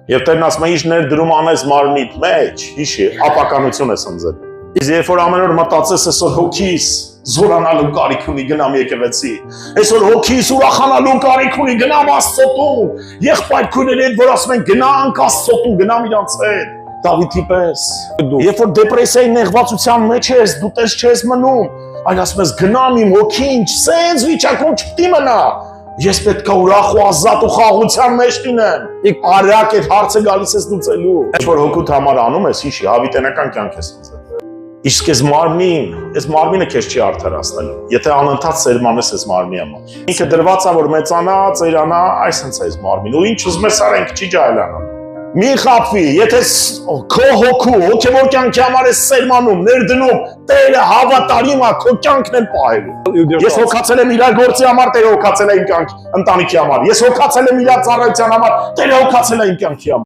Եվ Տերն ասում է, ինչ ներդրում անես մարմնիդ մեջ, հիշի, ապականություն ես ընձել։ Իսկ երբ որ ամեն օր մտածես, այսօր հոգիս զորանալու կարիք ունի գնամ եկեղեցի, այսօր հոգիս ուրախանալու կարիք ունի գնամ Աստծո տուն, եղբայր քույրերի հետ որ ասում են գնանք Աստծո տուն, գնամ իրանց հետ, Դավիթի պես։ Երբ որ դեպրեսիայի նեղվածության մեջ ես, դու տես չես մնում, այլ ասում ես գնամ իմ հոգին, սենց վիճակում չպիտի մնա։ Ես պետք է ուրախ ու ազատ ու խաղաղության մեջ լինեմ։ Արագ այդ հարցը գալիս ես լուծելու։ Ինչ որ հոգուտ համար անում ես, հիշի, հավիտենական կյանք ես ընձել։ Իսկ այս մարմինը քեզ չի արդարացնելու։ Եթե անընդհատ սերմանես այս մարմնի համար։ Ինքը դրված է որ մեծանա, ծերանա, այսպես է այս մարմին։ Ու ինչ ուզում ես արա, ինքը չի ջահելանա։ Մի խափվի, եթե քո հոգու, հոգևոր կյանքի համար ես սերմանում, ներդնում, Տերը հավատարիմ է, քո կյանքն էլ պահելու։ Ես հոգացել եմ իր գործի համար, Տերը հոգացել է իմ կյանքի, ընտանիքի համար։ Ես հոգացել եմ իր ծառայության համար, Տերը հոգացել է իմ կյանքի համար։